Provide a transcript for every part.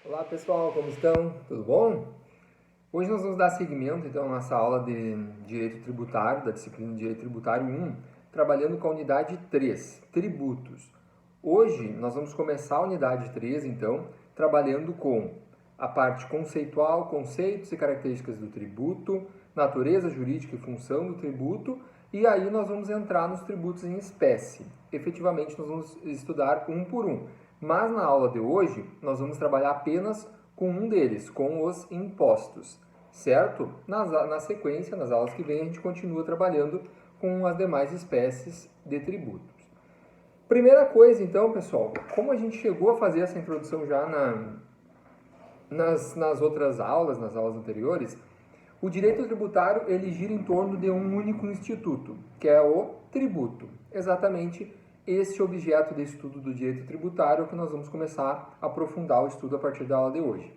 Olá pessoal, como estão? Tudo bom? Hoje nós vamos dar seguimento então à nossa aula de Direito Tributário, da disciplina de Direito Tributário 1, trabalhando com a unidade 3, Tributos. Hoje nós vamos começar a unidade 3, então, trabalhando com a parte conceitual, conceitos e características do tributo, natureza jurídica e função do tributo, e aí nós vamos entrar nos tributos em espécie. Efetivamente nós vamos estudar um por um. Mas na aula de hoje, nós vamos trabalhar apenas com um deles, com os impostos, certo? Na sequência, nas aulas que vem, a gente continua trabalhando com as demais espécies de tributos. Primeira coisa, então, pessoal, como a gente chegou a fazer essa introdução já nas outras aulas, nas aulas anteriores, o direito tributário ele gira em torno de um único instituto, que é o tributo. Exatamente este objeto de estudo do direito tributário que nós vamos começar a aprofundar o estudo a partir da aula de hoje.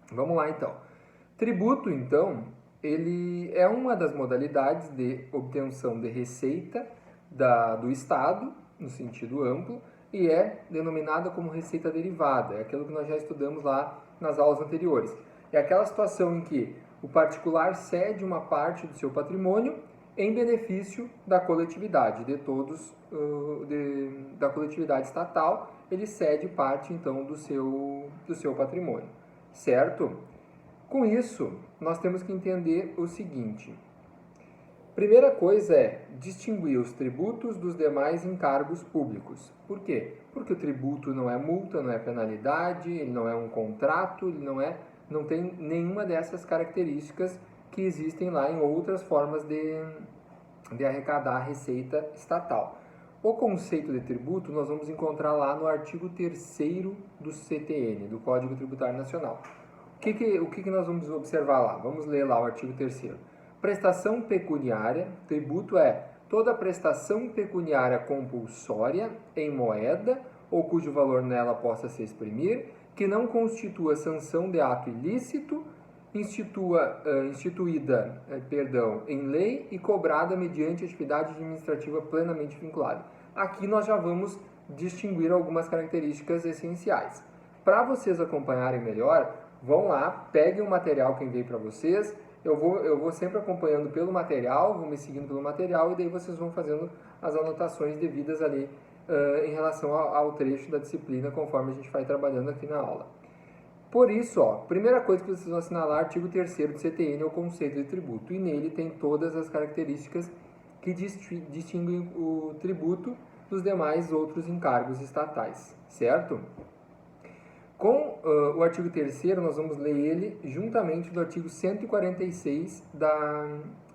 Vamos lá então. Tributo, então, ele é uma das modalidades de obtenção de receita do Estado, no sentido amplo, e é denominada como receita derivada. É aquilo que nós já estudamos lá nas aulas anteriores. É aquela situação em que o particular cede uma parte do seu patrimônio em benefício da coletividade, de todos, da coletividade estatal, ele cede parte, então, do seu patrimônio, certo? Com isso, nós temos que entender o seguinte. Primeira coisa é distinguir os tributos dos demais encargos públicos. Por quê? Porque o tributo não é multa, não é penalidade, ele não é um contrato, ele não tem nenhuma dessas características que existem lá em outras formas de arrecadar a receita estatal. O conceito de tributo nós vamos encontrar lá no artigo 3º do CTN, do Código Tributário Nacional. O que nós vamos observar lá? Vamos ler lá o artigo 3º. Prestação pecuniária, tributo é toda prestação pecuniária compulsória em moeda ou cujo valor nela possa se exprimir, que não constitua sanção de ato ilícito, instituída em lei e cobrada mediante atividade administrativa plenamente vinculada. Aqui nós já vamos distinguir algumas características essenciais. Para vocês acompanharem melhor, vão lá, peguem o material que enviei para vocês. Eu vou sempre acompanhando pelo material, vou me seguindo pelo material e daí vocês vão fazendo as anotações devidas ali em relação ao trecho da disciplina conforme a gente vai trabalhando aqui na aula. Por isso, primeira coisa que vocês vão assinalar, artigo 3º do CTN é o conceito de tributo. E nele tem todas as características que distinguem o tributo dos demais outros encargos estatais, certo? Com o artigo 3º, nós vamos ler ele juntamente do artigo 146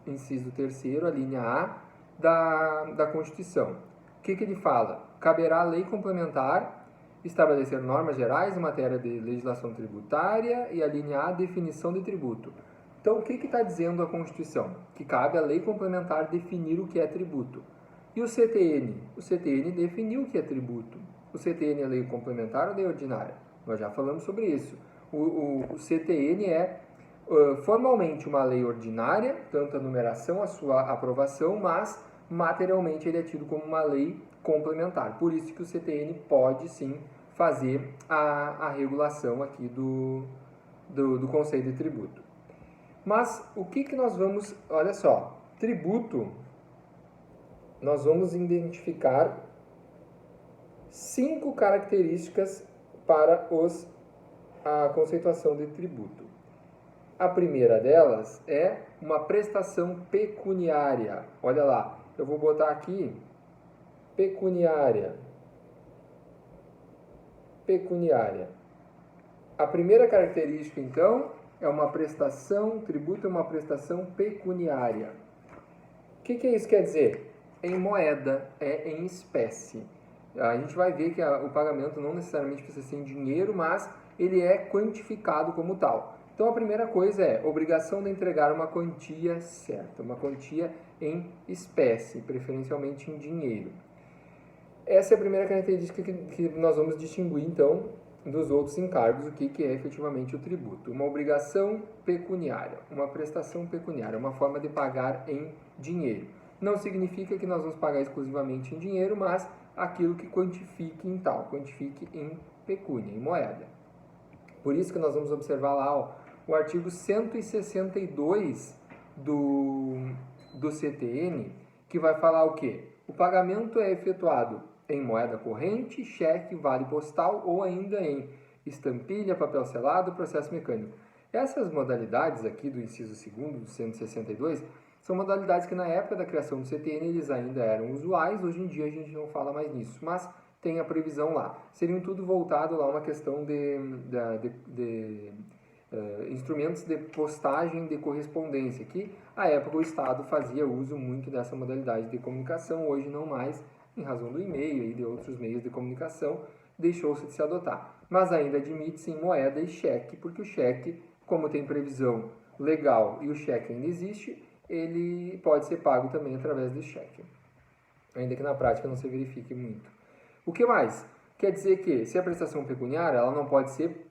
inciso 3º, a linha A, da Constituição. O que ele fala? Caberá a lei complementar estabelecer normas gerais em matéria de legislação tributária e a linha A, definição de tributo. Então, o que está dizendo a Constituição? Que cabe à lei complementar definir o que é tributo. E o CTN? O CTN definiu o que é tributo. O CTN é lei complementar ou lei ordinária? Nós já falamos sobre isso. O CTN é formalmente uma lei ordinária, tanto a numeração, a sua aprovação, mas materialmente ele é tido como uma lei complementar. Por isso que o CTN pode sim fazer a regulação aqui do conceito de tributo. Mas o que nós vamos... Olha só, tributo, nós vamos identificar 5 características para a conceituação de tributo. A primeira delas é uma prestação pecuniária. Olha lá, eu vou botar aqui pecuniária. Pecuniária. A primeira característica, então, é uma prestação, tributo é uma prestação pecuniária. O que isso quer dizer? Em moeda, é em espécie. A gente vai ver que o pagamento não necessariamente precisa ser em dinheiro, mas ele é quantificado como tal. Então, a primeira coisa é obrigação de entregar uma quantia certa, uma quantia em espécie, preferencialmente em dinheiro. Essa é a primeira característica que nós vamos distinguir, então, dos outros encargos, o que é efetivamente o tributo. Uma obrigação pecuniária, uma prestação pecuniária, uma forma de pagar em dinheiro. Não significa que nós vamos pagar exclusivamente em dinheiro, mas aquilo que quantifique em tal, quantifique em pecúnia, em moeda. Por isso que nós vamos observar lá o artigo 162 do CTN, que vai falar o quê? O pagamento é efetuado em moeda corrente, cheque, vale postal ou ainda em estampilha, papel selado, processo mecânico. Essas modalidades aqui do inciso 2º do 162 são modalidades que na época da criação do CTN eles ainda eram usuais, hoje em dia a gente não fala mais nisso, mas tem a previsão lá. Seriam tudo voltado lá a uma questão de instrumentos de postagem de correspondência, que à época o Estado fazia uso muito dessa modalidade de comunicação, hoje não mais, em razão do e-mail e de outros meios de comunicação, deixou-se de se adotar. Mas ainda admite-se em moeda e cheque, porque o cheque, como tem previsão legal e o cheque ainda existe, ele pode ser pago também através do cheque, ainda que na prática não se verifique muito. O que mais? Quer dizer que, se a prestação pecuniária, ela não pode ser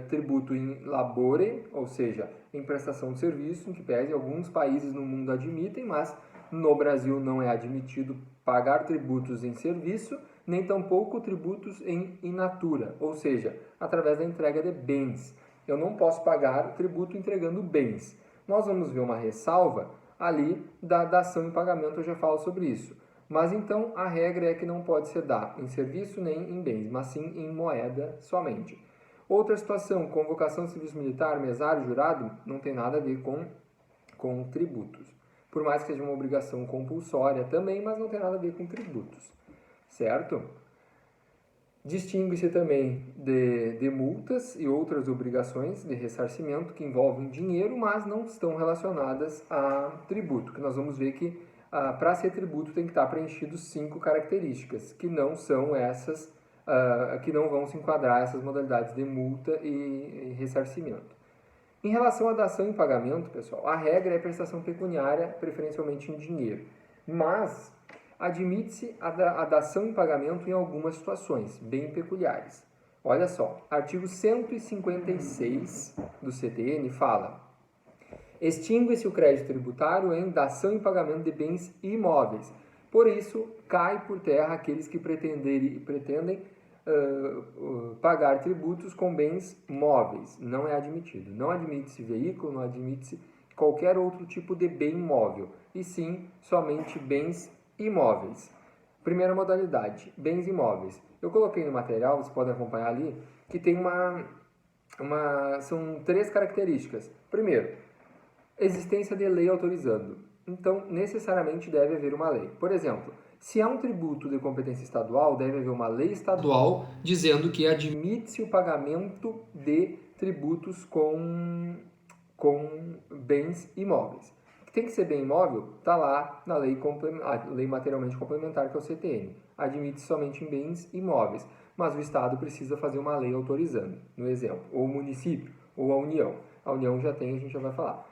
tributo in labore, ou seja, em prestação de serviço, em que pese alguns países no mundo admitem, mas no Brasil não é admitido pagar tributos em serviço, nem tampouco tributos em in natura, ou seja, através da entrega de bens. Eu não posso pagar tributo entregando bens. Nós vamos ver uma ressalva ali da dação em pagamento, eu já falo sobre isso. Mas então a regra é que não pode ser dado em serviço nem em bens, mas sim em moeda somente. Outra situação, convocação de serviço militar, mesário, jurado, não tem nada a ver com tributos. Por mais que seja uma obrigação compulsória também, mas não tem nada a ver com tributos, certo? Distingue-se também de multas e outras obrigações de ressarcimento que envolvem dinheiro, mas não estão relacionadas a tributo, que nós vamos ver que para ser tributo tem que estar preenchido 5 características, que não são essas, que não vão se enquadrar essas modalidades de multa e ressarcimento. Em relação à dação em pagamento, pessoal, a regra é prestação pecuniária, preferencialmente em dinheiro, mas admite-se a dação em pagamento em algumas situações bem peculiares. Olha só, artigo 156 do CTN fala: extingue-se o crédito tributário em dação em pagamento de bens imóveis. Por isso, cai por terra aqueles que pretendem pagar tributos com bens móveis. Não é admitido. Não admite-se veículo, não admite-se qualquer outro tipo de bem móvel, e sim somente bens imóveis. Primeira modalidade, bens imóveis. Eu coloquei no material, vocês podem acompanhar ali, que tem são 3 características. Primeiro, existência de lei autorizando. Então, necessariamente deve haver uma lei. Por exemplo, se há um tributo de competência estadual, deve haver uma lei estadual dizendo que admite-se o pagamento de tributos com bens imóveis. Tem que ser bem imóvel? Está lá na lei materialmente complementar, que é o CTN. Admite-se somente em bens imóveis, mas o Estado precisa fazer uma lei autorizando, no exemplo, ou o município, ou a União. A União já tem, a gente já vai falar.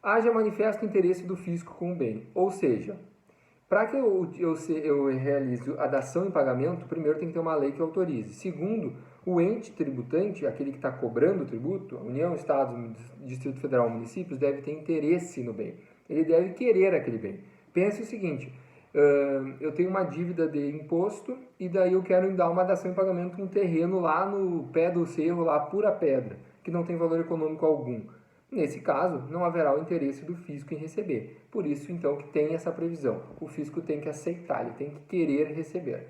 Haja manifesto interesse do fisco com o bem, ou seja, para que eu realize a dação em pagamento, primeiro tem que ter uma lei que autorize. Segundo, o ente tributante, aquele que está cobrando o tributo, a União, Estado, Distrito Federal, municípios, deve ter interesse no bem. Ele deve querer aquele bem. Pense o seguinte, eu tenho uma dívida de imposto e daí eu quero dar uma dação em pagamento num terreno lá no pé do cerro, lá pura pedra, que não tem valor econômico algum. Nesse caso, não haverá o interesse do fisco em receber. Por isso, então, que tem essa previsão. O fisco tem que aceitar, ele tem que querer receber.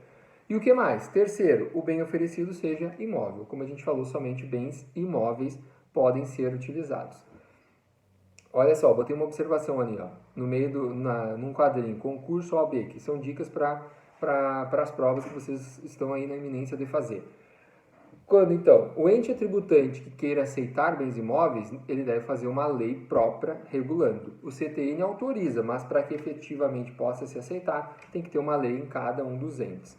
E o que mais? Terceiro, o bem oferecido seja imóvel. Como a gente falou, somente bens imóveis podem ser utilizados. Olha só, botei uma observação ali, ó, no meio num quadrinho, concurso OAB, que são dicas para as provas que vocês estão aí na iminência de fazer. Quando, então, o ente tributante que queira aceitar bens imóveis, ele deve fazer uma lei própria regulando. O CTN autoriza, mas para que efetivamente possa se aceitar, tem que ter uma lei em cada um dos entes.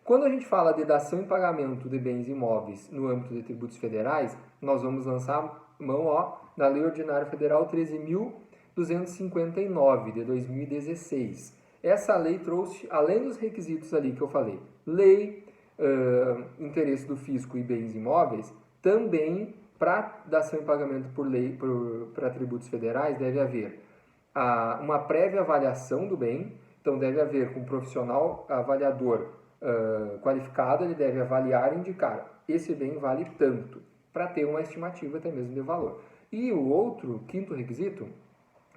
Quando a gente fala de dação em pagamento de bens imóveis no âmbito de tributos federais, nós vamos lançar mão na Lei Ordinária Federal 13.259, de 2016. Essa lei trouxe, além dos requisitos ali que eu falei, lei, interesse do fisco e bens imóveis, também para dação em pagamento por lei para tributos federais deve haver uma prévia avaliação do bem, então deve haver um profissional avaliador qualificado, ele deve avaliar e indicar, esse bem vale tanto. para ter uma estimativa até mesmo de valor. E o outro, quinto requisito,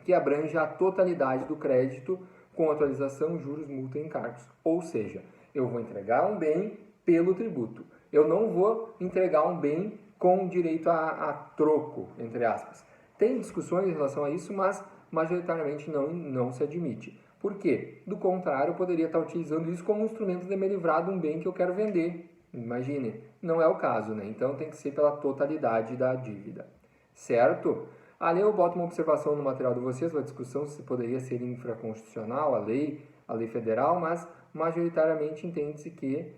que abrange a totalidade do crédito com atualização, juros, multa e encargos. Ou seja, eu vou entregar um bem pelo tributo. Eu não vou entregar um bem com direito a troco, entre aspas. Tem discussões em relação a isso, mas majoritariamente não se admite. Por quê? Do contrário, eu poderia estar utilizando isso como um instrumento de me livrar de um bem que eu quero vender. Imagine, não é o caso, né? Então tem que ser pela totalidade da dívida, certo? Ali eu boto uma observação no material de vocês, uma discussão se poderia ser infraconstitucional, a lei federal, mas majoritariamente entende-se que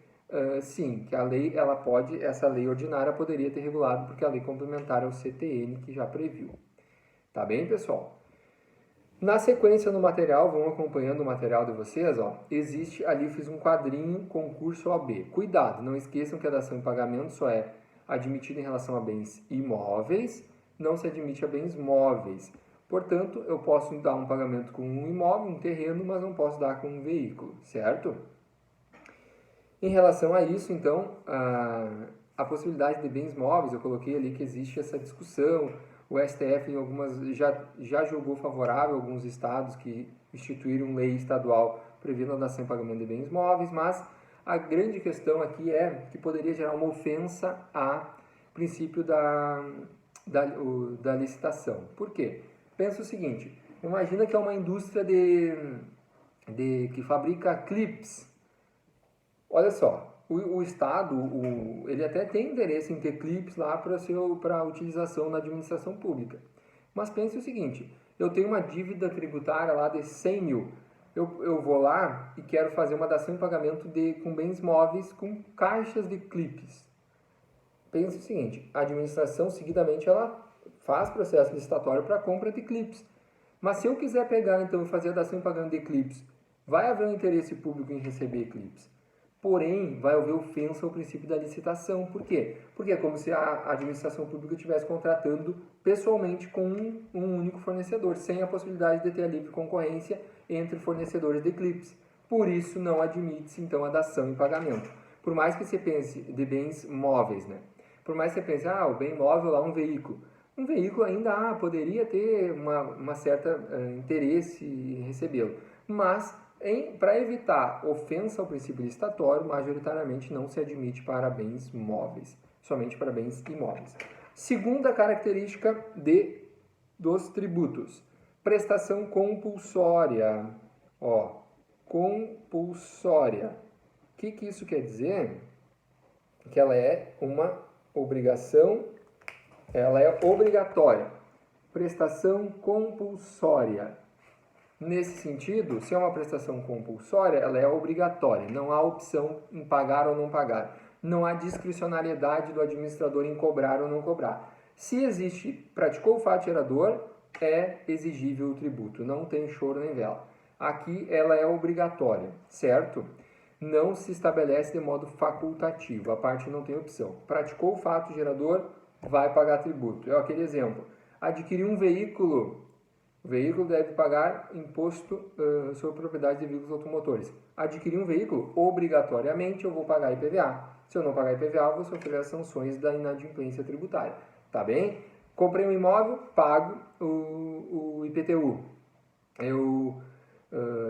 sim, que a lei, essa lei ordinária poderia ter regulado, porque a lei complementar é o CTN que já previu. Tá bem, pessoal? Na sequência no material, vão acompanhando o material de vocês, ó, existe, ali fiz um quadrinho, concurso OAB. Cuidado, não esqueçam que a dação em pagamento só é admitida em relação a bens imóveis, não se admite a bens móveis. Portanto, eu posso dar um pagamento com um imóvel, um terreno, mas não posso dar com um veículo, certo? Em relação a isso, então, a possibilidade de bens móveis, eu coloquei ali que existe essa discussão. O STF em algumas já julgou favorável alguns estados que instituíram lei estadual prevendo a dação em pagamento de bens móveis, mas a grande questão aqui é que poderia gerar uma ofensa a princípio da licitação. Por quê? Pensa o seguinte, imagina que é uma indústria que fabrica clips. Olha só, o Estado, ele até tem interesse em ter clips lá para utilização na administração pública. Mas pense o seguinte, eu tenho uma dívida tributária lá de 100 mil. Eu vou lá e quero fazer uma dação em pagamento com bens móveis com caixas de clips. Pense o seguinte, a administração seguidamente ela faz processo licitatório para compra de clips. Mas se eu quiser pegar então e fazer a dação em pagamento de clips, vai haver um interesse público em receber clips. Porém, vai haver ofensa ao princípio da licitação. Por quê? Porque é como se a administração pública estivesse contratando pessoalmente com um único fornecedor, sem a possibilidade de ter a livre concorrência entre fornecedores de clips. Por isso, não admite-se, então, a dação em pagamento. Por mais que você pense de bens móveis, né? Por mais que você pense, o bem móvel lá é um veículo. Um veículo ainda poderia ter uma certa interesse em recebê-lo. Mas para evitar ofensa ao princípio licitatório, majoritariamente não se admite para bens móveis, somente para bens imóveis. Segunda característica dos tributos, prestação compulsória. Compulsória. O que isso quer dizer? Que ela é uma obrigação, ela é obrigatória. Prestação compulsória. Nesse sentido, se é uma prestação compulsória, ela é obrigatória. Não há opção em pagar ou não pagar. Não há discricionariedade do administrador em cobrar ou não cobrar. Se praticou o fato gerador, é exigível o tributo. Não tem choro nem vela. Aqui ela é obrigatória, certo? Não se estabelece de modo facultativo. A parte não tem opção. Praticou o fato gerador, vai pagar tributo. É aquele exemplo. Adquirir um veículo. O veículo deve pagar imposto sobre propriedade de veículos automotores. Adquirir um veículo, obrigatoriamente eu vou pagar IPVA. Se eu não pagar IPVA, eu vou sofrer as sanções da inadimplência tributária. Tá bem? Comprei um imóvel, pago o IPTU.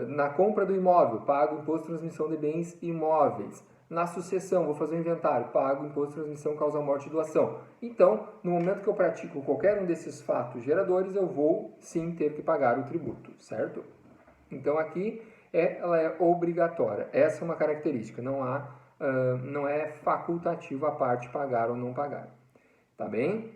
Na compra do imóvel, pago imposto de transmissão de bens imóveis. Na sucessão, vou fazer um inventário, pago imposto de transmissão, causa morte e doação. Então, no momento que eu pratico qualquer um desses fatos geradores, eu vou sim ter que pagar o tributo, certo? Então, aqui ela é obrigatória. Essa é uma característica, não é facultativo a parte pagar ou não pagar. Tá bem?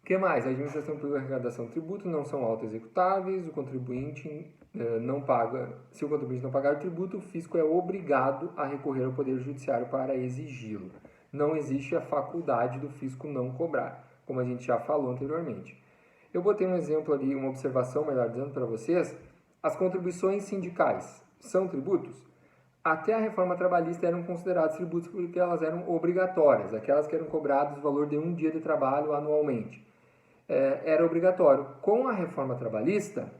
O que mais? A administração pública e a arrecadação de tributo não são autoexecutáveis, o contribuinte não paga, se o contribuinte não pagar o tributo, o fisco é obrigado a recorrer ao Poder Judiciário para exigi-lo. Não existe a faculdade do fisco não cobrar, como a gente já falou anteriormente. Eu botei um exemplo ali, uma observação, melhor dizendo para vocês, as contribuições sindicais são tributos? Até a reforma trabalhista eram consideradas tributos porque elas eram obrigatórias, aquelas que eram cobradas o valor de um dia de trabalho anualmente. Era obrigatório. Com a reforma trabalhista,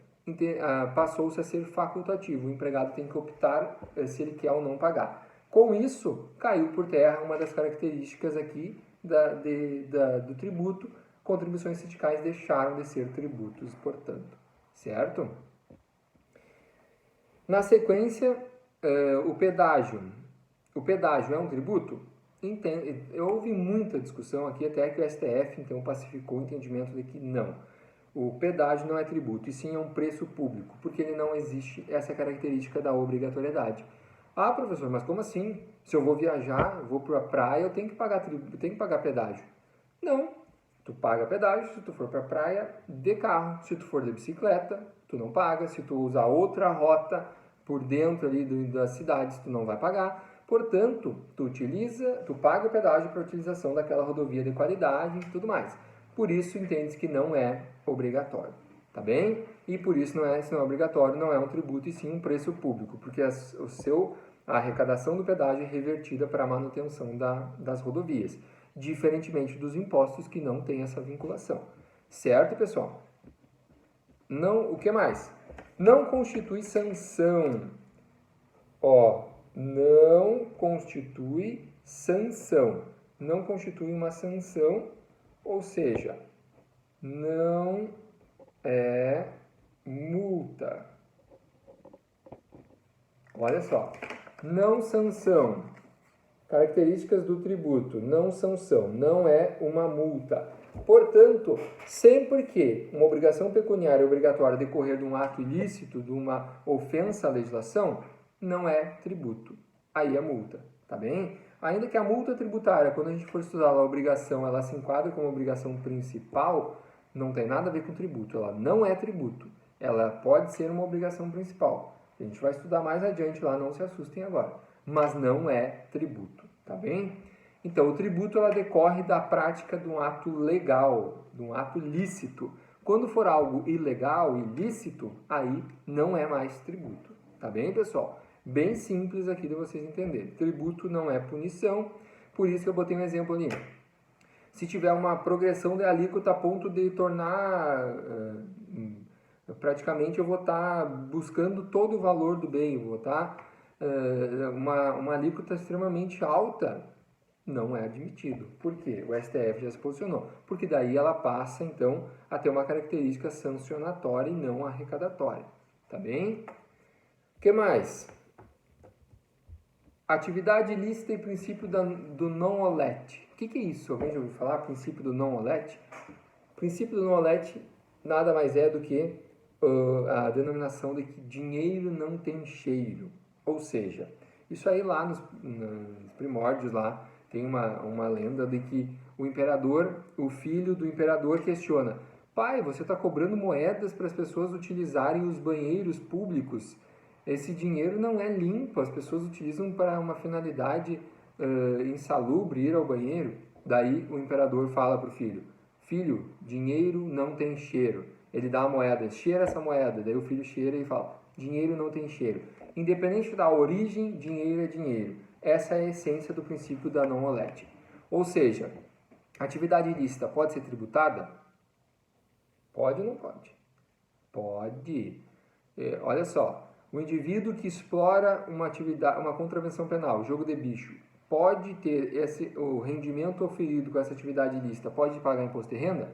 passou-se a ser facultativo. O empregado tem que optar se ele quer ou não pagar. Com isso, caiu por terra uma das características aqui do tributo, contribuições sindicais deixaram de ser tributos, portanto, certo? Na sequência, o pedágio. O pedágio é um tributo? Houve muita discussão aqui, até que o STF, então, pacificou o entendimento de que não. O pedágio não é tributo, e sim é um preço público, porque ele não existe essa característica da obrigatoriedade. Ah, professor, mas como assim? Se eu vou viajar, vou para a praia, eu tenho que pagar pedágio. Não, tu paga pedágio se tu for para a praia de carro. Se tu for de bicicleta, tu não paga. Se tu usar outra rota por dentro ali das cidades, tu não vai pagar. Portanto, tu paga o pedágio para a utilização daquela rodovia de qualidade e tudo mais. Por isso, entende que não é obrigatório, tá bem? E por isso, se não é obrigatório, não é um tributo e sim um preço público, porque a arrecadação do pedágio é revertida para a manutenção das rodovias, diferentemente dos impostos que não têm essa vinculação. Certo, pessoal? Não, o que mais? Não constitui sanção. Não constitui sanção. Não constitui uma sanção, ou seja, não é multa. Olha só. Não sanção. Características do tributo. Não sanção. Não é uma multa. Portanto, sempre que uma obrigação pecuniária obrigatória decorrer de um ato ilícito, de uma ofensa à legislação, não é tributo. Aí é multa, tá bem? Ainda que a multa tributária, quando a gente for estudar a obrigação, ela se enquadra como obrigação principal, não tem nada a ver com tributo. Ela não é tributo. Ela pode ser uma obrigação principal. A gente vai estudar mais adiante lá, não se assustem agora. Mas não é tributo, tá bem? Então, o tributo ela decorre da prática de um ato legal, de um ato lícito. Quando for algo ilegal, ilícito, aí não é mais tributo. Tá bem, pessoal? Bem simples aqui de vocês entenderem. Tributo não é punição, por isso que eu botei um exemplo ali. Se tiver uma progressão de alíquota a ponto de tornar... praticamente eu vou estar buscando todo o valor do bem, eu vou estar uma alíquota extremamente alta, não é admitido. Por quê? O STF já se posicionou. Porque daí ela passa, então, a ter uma característica sancionatória e não arrecadatória. Tá bem? O que mais? Atividade ilícita e princípio do non-olet. O que é isso? Alguém já ouviu falar? Princípio do non-olet? O princípio do non-olet nada mais é do que a denominação de que dinheiro não tem cheiro. Ou seja, isso aí lá nos primórdios lá, tem uma lenda de que o filho do imperador questiona: pai, você está cobrando moedas para as pessoas utilizarem os banheiros públicos. Esse dinheiro não é limpo, as pessoas utilizam para uma finalidade insalubre, ir ao banheiro. Daí o imperador fala para o filho: filho, dinheiro não tem cheiro. Ele dá a moeda, cheira essa moeda. Daí o filho cheira e fala: dinheiro não tem cheiro. Independente da origem, dinheiro é dinheiro. Essa é a essência do princípio da non-olet. Ou seja, atividade ilícita pode ser tributada? Pode ou não pode? Pode. Olha só, o indivíduo que explora uma contravenção penal, jogo de bicho, pode ter o rendimento oferido com essa atividade ilícita, pode pagar imposto de renda?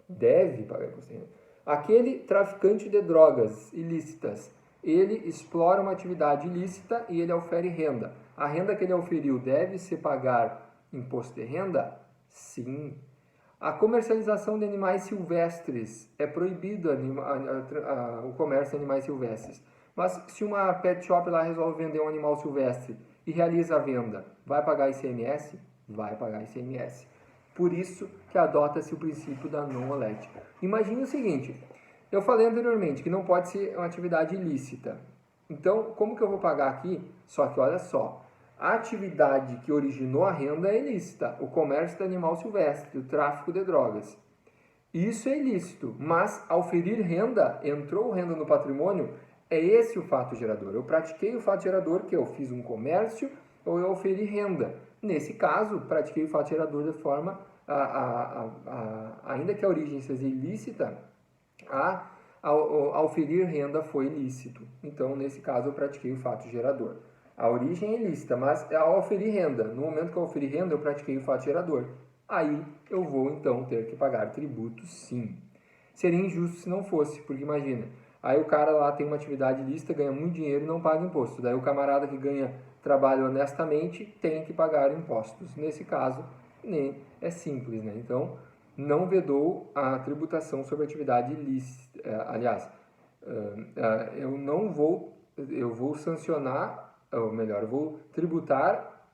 Deve pagar imposto de renda. Aquele traficante de drogas ilícitas, ele explora uma atividade ilícita e ele ofere renda. A renda que ele oferiu deve se pagar imposto de renda? Sim. A comercialização de animais silvestres é proibido o comércio de animais silvestres. Mas se uma pet shop lá resolve vender um animal silvestre e realiza a venda, vai pagar ICMS? Vai pagar ICMS. Por isso que adota-se o princípio da non-olet. Imagine o seguinte: eu falei anteriormente que não pode ser uma atividade ilícita. Então, como que eu vou pagar aqui? Só que olha só, a atividade que originou a renda é ilícita, o comércio de animal silvestre, o tráfico de drogas. Isso é ilícito, mas ao ferir renda, entrou renda no patrimônio, é esse o fato gerador. Eu pratiquei o fato gerador que eu fiz um comércio ou eu oferi renda. Nesse caso, pratiquei o fato gerador de forma, ainda que a origem seja ilícita, ao ferir renda foi ilícito. Então, nesse caso, eu pratiquei o fato gerador. A origem é ilícita, mas é ao oferir renda. No momento que eu oferi renda, eu pratiquei o fato gerador. Aí eu vou, então, ter que pagar tributo, sim. Seria injusto se não fosse, porque imagina, aí o cara lá tem uma atividade ilícita, ganha muito dinheiro e não paga imposto. Daí o camarada que ganha trabalho honestamente tem que pagar impostos. Nesse caso, né, é simples, né? Então, não vedou a tributação sobre atividade ilícita. Aliás, eu vou sancionar, ou melhor, eu vou tributar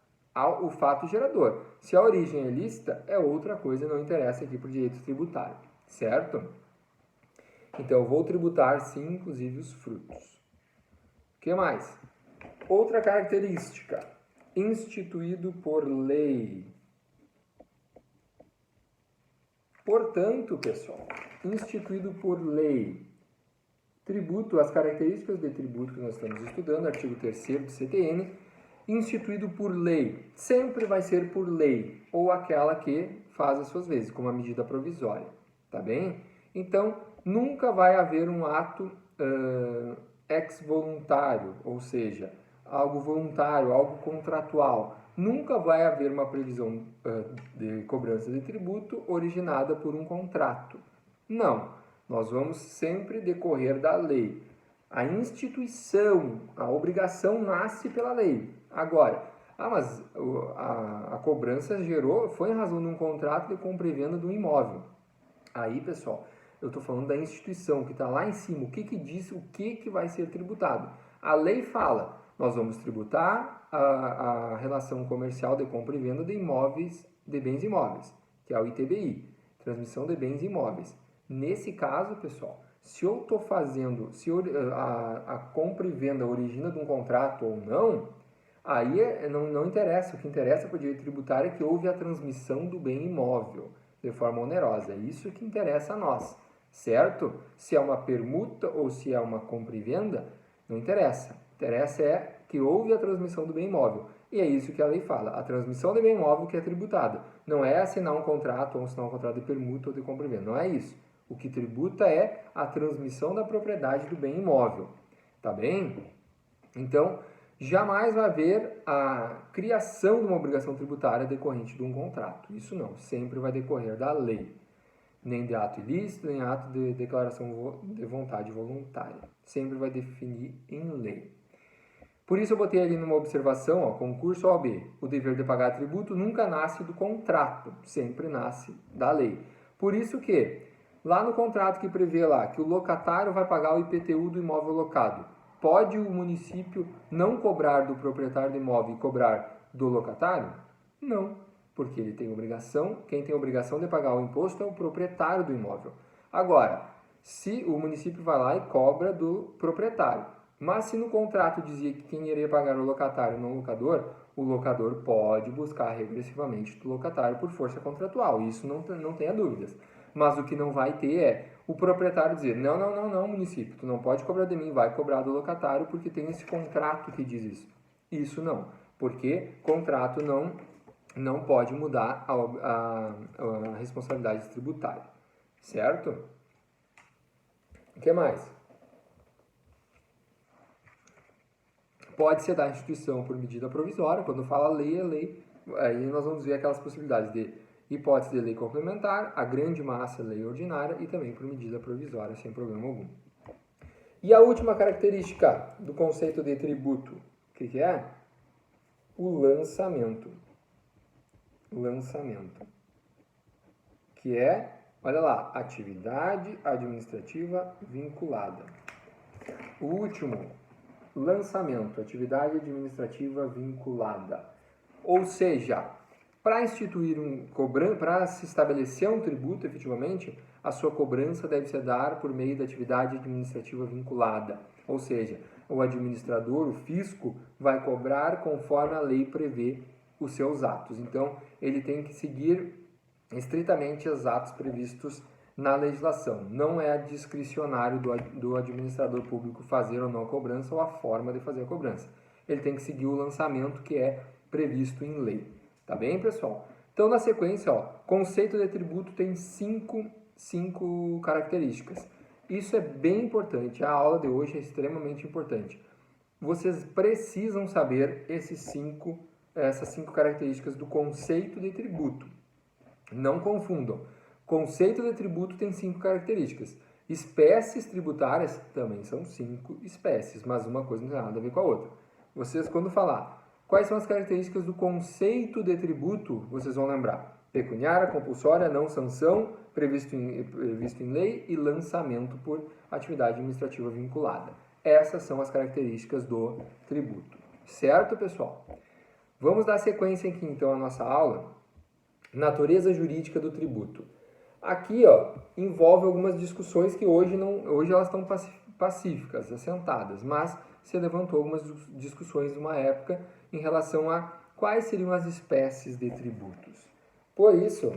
o fato gerador. Se a origem é ilícita, é outra coisa, não interessa aqui para o direito tributário, certo? Então, eu vou tributar, sim, inclusive os frutos. O que mais? Outra característica, instituído por lei. Portanto, pessoal, instituído por lei. Tributo, as características de tributo que nós estamos estudando, artigo 3º do CTN, instituído por lei. Sempre vai ser por lei, ou aquela que faz as suas vezes, como a medida provisória, tá bem? Então, nunca vai haver um ato ex-voluntário, ou seja, algo voluntário, algo contratual. Nunca vai haver uma previsão de cobrança de tributo originada por um contrato. Não, nós vamos sempre decorrer da lei. A instituição, a obrigação nasce pela lei. Agora, mas a cobrança foi em razão de um contrato de compra e venda do imóvel. Aí, pessoal, eu estou falando da instituição que está lá em cima. O que diz o que vai ser tributado? A lei fala, nós vamos tributar a relação comercial de compra e venda de imóveis, de bens imóveis, que é o ITBI, transmissão de bens imóveis. Nesse caso, pessoal, se eu estou fazendo, se a compra e venda origina de um contrato ou não, aí não interessa. O que interessa para o direito tributário é que houve a transmissão do bem imóvel de forma onerosa. É isso que interessa a nós, certo? Se é uma permuta ou se é uma compra e venda, não interessa. Interessa é que houve a transmissão do bem imóvel. E é isso que a lei fala. A transmissão do bem imóvel que é tributada. Não é assinar um contrato ou assinar um contrato de permuta ou de compra e venda. Não é isso. O que tributa é a transmissão da propriedade do bem imóvel. Tá bem? Então, jamais vai haver a criação de uma obrigação tributária decorrente de um contrato. Isso não. Sempre vai decorrer da lei. Nem de ato ilícito, nem ato de declaração de vontade voluntária. Sempre vai definir em lei. Por isso eu botei ali numa observação, ó, concurso OAB. O dever de pagar tributo nunca nasce do contrato, sempre nasce da lei. Por isso que, lá no contrato que prevê lá que o locatário vai pagar o IPTU do imóvel locado, pode o município não cobrar do proprietário do imóvel e cobrar do locatário? Não, porque ele tem obrigação, quem tem obrigação de pagar o imposto é o proprietário do imóvel. Agora, se o município vai lá e cobra do proprietário, mas se no contrato dizia que quem iria pagar o locatário não o locador pode buscar regressivamente do locatário por força contratual, isso não tenha dúvidas. Mas o que não vai ter é o proprietário dizer, não, município, tu não pode cobrar de mim, vai cobrar do locatário porque tem esse contrato que diz isso. Isso não, porque contrato não pode mudar a responsabilidade tributária, certo? O que mais? Pode ser da instituição por medida provisória, quando fala lei, é lei, aí nós vamos ver aquelas possibilidades de hipótese de lei complementar, a grande massa lei ordinária e também por medida provisória, sem problema algum. E a última característica do conceito de tributo, o que é? O lançamento. Lançamento. Que é, olha lá, atividade administrativa vinculada. O último, lançamento, atividade administrativa vinculada. Ou seja, para instituir para se estabelecer um tributo efetivamente, a sua cobrança deve se dar por meio da atividade administrativa vinculada. Ou seja, o administrador, o fisco, vai cobrar conforme a lei prevê os seus atos. Então, ele tem que seguir estritamente os atos previstos na legislação. Não é discricionário do administrador público fazer ou não a cobrança ou a forma de fazer a cobrança. Ele tem que seguir o lançamento que é previsto em lei. Tá bem, pessoal? Então, na sequência, ó, conceito de tributo tem cinco características. Isso é bem importante. A aula de hoje é extremamente importante. vocês precisam saber essas 5 características do conceito de tributo. Não confundam. Conceito de tributo tem 5 características. Espécies tributárias também são 5 espécies, mas uma coisa não tem nada a ver com a outra. Vocês, quando falar quais são as características do conceito de tributo, vocês vão lembrar: pecuniária, compulsória, não sanção, previsto em lei e lançamento por atividade administrativa vinculada. Essas são as características do tributo. Certo, pessoal? Vamos dar sequência aqui, então, à nossa aula. Natureza jurídica do tributo. Aqui, envolve algumas discussões que hoje elas estão pacíficas, assentadas, mas se levantou algumas discussões numa época em relação a quais seriam as espécies de tributos. Por isso,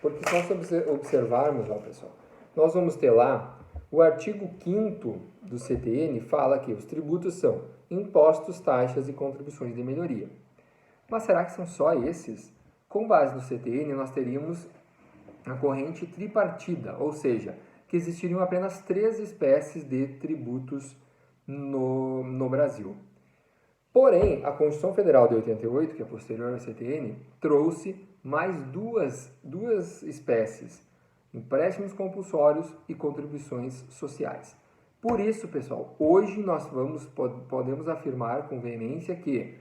porque se nós observarmos, pessoal, nós vamos ter lá o artigo 5º do CTN fala que os tributos são impostos, taxas e contribuições de melhoria. Mas será que são só esses? Com base no CTN, nós teríamos a corrente tripartida, ou seja, que existiriam apenas 3 espécies de tributos no Brasil. Porém, a Constituição Federal de 88, que é posterior ao CTN, trouxe mais duas espécies: empréstimos compulsórios e contribuições sociais. Por isso, pessoal, hoje nós podemos afirmar com veemência que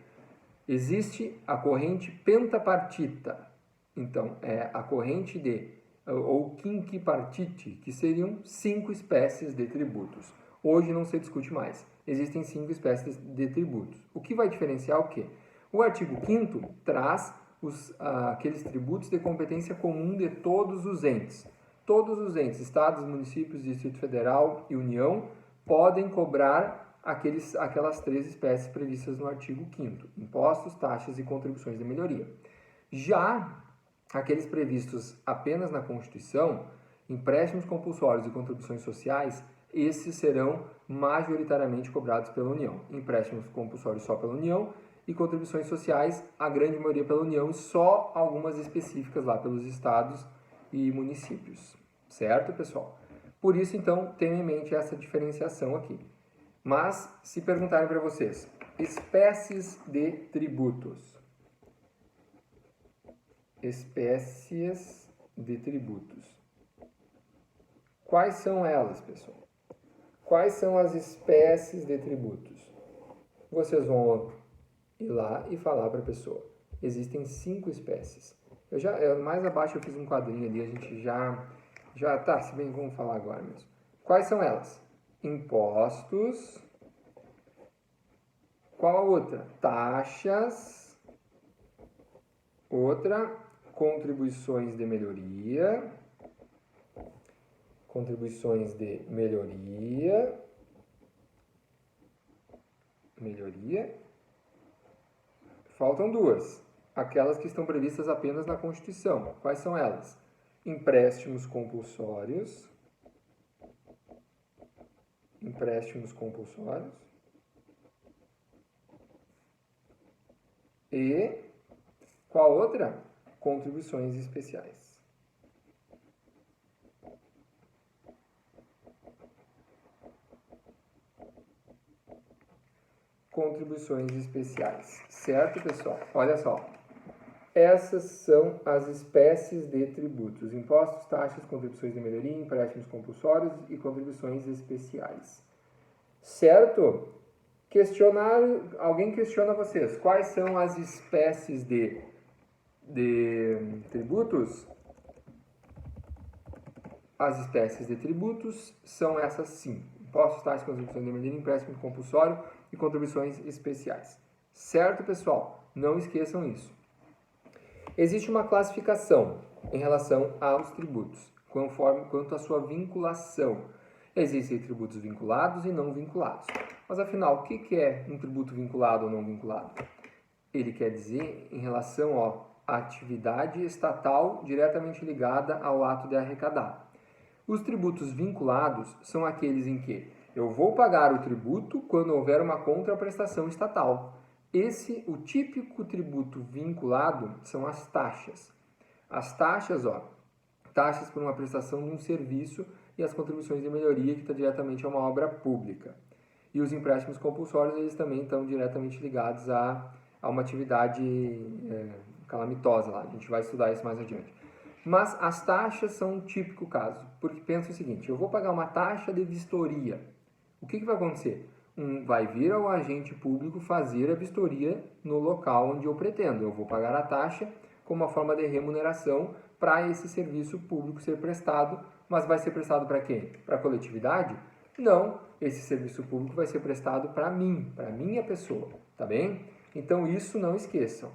existe a corrente pentapartita. Então, é a corrente ou quinquipartite, que seriam 5 espécies de tributos. Hoje não se discute mais. Existem 5 espécies de tributos. O que vai diferenciar o quê? O artigo 5º traz aqueles tributos de competência comum de todos os entes. Todos os entes, estados, municípios, Distrito Federal e União, podem cobrar aquelas 3 espécies previstas no artigo 5º: impostos, taxas e contribuições de melhoria. Já aqueles previstos apenas na Constituição, empréstimos compulsórios e contribuições sociais, esses serão majoritariamente cobrados pela União. Empréstimos compulsórios só pela União e contribuições sociais, a grande maioria pela União e só algumas específicas lá pelos estados e municípios. Certo, pessoal? Por isso, então, tenham em mente essa diferenciação aqui. Mas, se perguntarem para vocês, espécies de tributos. Espécies de tributos. Quais são elas, pessoal? Quais são as espécies de tributos? Vocês vão ir lá e falar para a pessoa. Existem 5 espécies. Mais abaixo eu fiz um quadrinho ali, a gente já tá, se bem vamos falar agora mesmo. Quais são elas? Impostos. Qual a outra? Taxas. Outra, contribuições de melhoria. Contribuições de melhoria. Faltam 2. Aquelas que estão previstas apenas na Constituição. Quais são elas? Empréstimos compulsórios. E qual outra? Contribuições especiais. Contribuições especiais. Certo, pessoal? Olha só. Essas são as espécies de tributos: impostos, taxas, contribuições de melhoria, empréstimos compulsórios e contribuições especiais. Certo? Alguém questiona vocês. Quais são as espécies de tributos? As espécies de tributos são essas 5: impostos, taxas, contribuições de melhoria, empréstimo compulsório e contribuições especiais. Certo, pessoal? Não esqueçam isso. Existe uma classificação em relação aos tributos, quanto à sua vinculação. Existem tributos vinculados e não vinculados. Mas, afinal, o que é um tributo vinculado ou não vinculado? Ele quer dizer em relação à atividade estatal diretamente ligada ao ato de arrecadar. Os tributos vinculados são aqueles em que eu vou pagar o tributo quando houver uma contraprestação estatal. O típico tributo vinculado são as taxas. As taxas, taxas por uma prestação de um serviço e as contribuições de melhoria que está diretamente a uma obra pública. E os empréstimos compulsórios, eles também estão diretamente ligados a uma atividade calamitosa lá. A gente vai estudar isso mais adiante. Mas as taxas são um típico caso, porque pensa o seguinte, eu vou pagar uma taxa de vistoria. O que vai acontecer? Vai vir ao agente público fazer a vistoria no local onde eu pretendo. Eu vou pagar a taxa como uma forma de remuneração para esse serviço público ser prestado, mas vai ser prestado para quem? Para a coletividade? Não, esse serviço público vai ser prestado para mim, para a minha pessoa, tá bem? Então isso não esqueçam.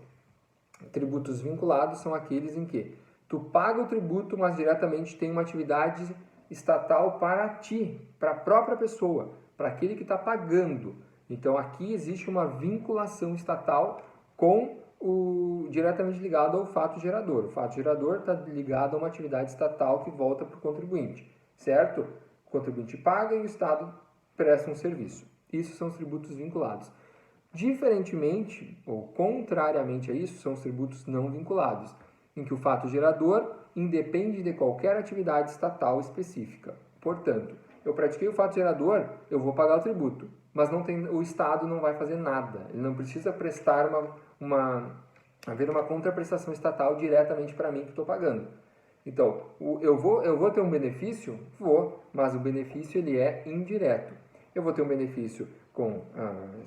Tributos vinculados são aqueles em que tu paga o tributo, mas diretamente tem uma atividade estatal para ti, para a própria pessoa, para aquele que está pagando. Então aqui existe uma vinculação estatal com diretamente ligado ao fato gerador. O fato gerador está ligado a uma atividade estatal que volta para o contribuinte, certo? O contribuinte paga e o Estado presta um serviço. Isso são os tributos vinculados. Diferentemente, ou contrariamente a isso, são os tributos não vinculados, em que o fato gerador independe de qualquer atividade estatal específica. Portanto, eu pratiquei o fato gerador, eu vou pagar o tributo, mas o Estado não vai fazer nada. Ele não precisa prestar haver uma contraprestação estatal diretamente para mim que estou pagando. Então, eu vou ter um benefício? Vou, mas o benefício ele é indireto. Eu vou ter um benefício com